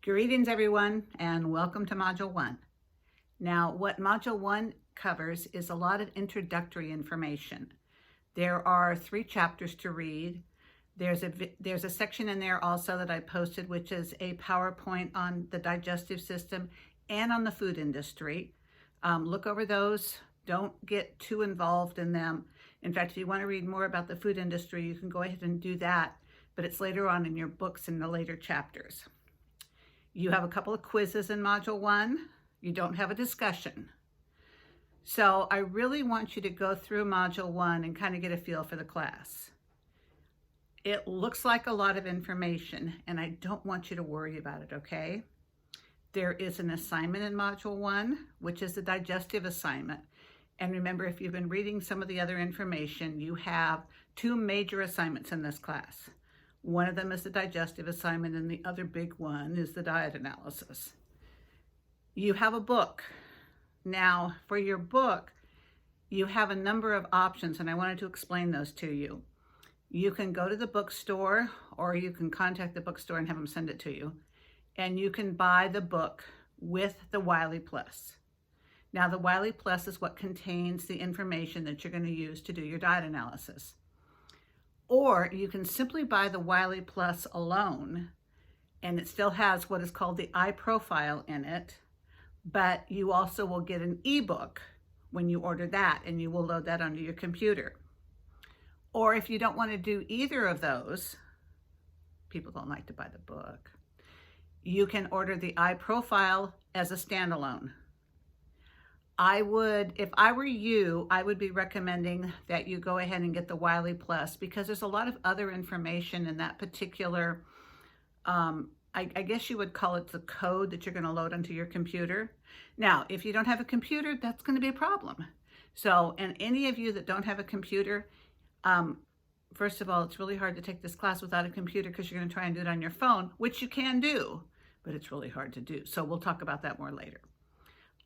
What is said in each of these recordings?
Greetings everyone and welcome to Module 1. Now what Module 1 covers is a lot of introductory information. There are 3 chapters to read. There's a section in there also that I posted which is a PowerPoint on the digestive system and on the food industry. Look over those. Don't get too involved in them. In fact, if you want to read more about the food industry, you can go ahead and do that, but it's later on in your books in the later chapters. You have a couple of quizzes in Module 1. You don't have a discussion. So I really want you to go through Module 1 and kind of get a feel for the class. It looks like a lot of information, and I don't want you to worry about it, okay? There is an assignment in Module 1, which is the digestive assignment. And remember, if you've been reading some of the other information, you have 2 major assignments in this class. One of them is the digestive assignment, and the other big one is the diet analysis. You have a book. Now, for your book, you have a number of options, and I wanted to explain those to you. You can go to the bookstore, or you can contact the bookstore and have them send it to you, and you can buy the book with the Wiley Plus. Now, the Wiley Plus is what contains the information that you're going to use to do your diet analysis. Or you can simply buy the Wiley Plus alone, and it still has what is called the iProfile in it, but you also will get an ebook when you order that, and you will load that onto your computer. Or if you don't want to do either of those, people don't like to buy the book, you can order the iProfile as a standalone. If I were you, I would be recommending that you go ahead and get the Wiley Plus, because there's a lot of other information in that particular, I guess you would call it the code that you're going to load onto your computer. Now, if you don't have a computer, that's going to be a problem. So, and any of you that don't have a computer, first of all, it's really hard to take this class without a computer because you're going to try and do it on your phone, which you can do, but it's really hard to do. So we'll talk about that more later.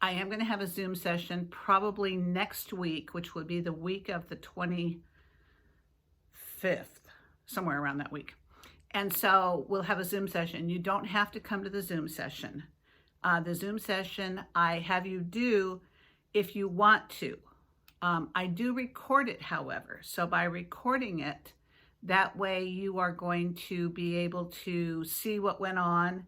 I am going to have a Zoom session probably next week, which would be the week of the 25th, somewhere around that week. And so we'll have a Zoom session. You don't have to come to the Zoom session. The Zoom session I have you do if you want to. I do record it, however. So by recording it, that way you are going to be able to see what went on.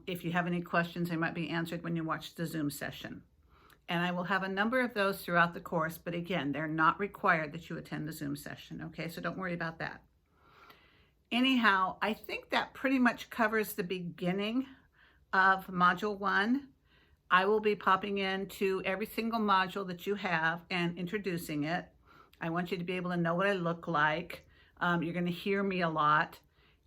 If you have any questions, they might be answered when you watch the Zoom session. And I will have a number of those throughout the course, but again, they're not required that you attend the Zoom session, okay? So don't worry about that. Anyhow, I think that pretty much covers the beginning of Module 1. I will be popping into every single module that you have and introducing it. I want you to be able to know what I look like. You're going to hear me a lot.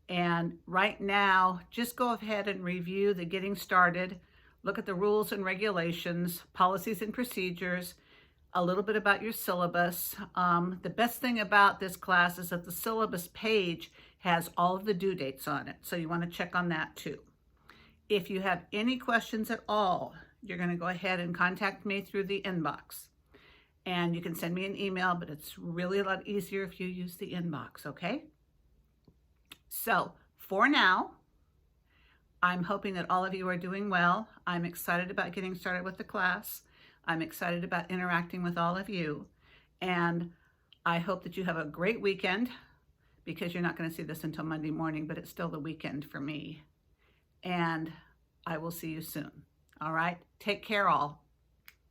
And right now, just go ahead and review the getting started, look at the rules and regulations, policies and procedures, a little bit about your syllabus. The best thing about this class is that the syllabus page has all of the due dates on it. So you want to check on that too. If you have any questions at all, you're going to go ahead and contact me through the inbox. And you can send me an email, but it's really a lot easier if you use the inbox, okay? So for now, I'm hoping that all of you are doing well. I'm excited about getting started with the class. I'm excited about interacting with all of you. And I hope that you have a great weekend, because you're not going to see this until Monday morning, but it's still the weekend for me. And I will see you soon. All right. Take care all.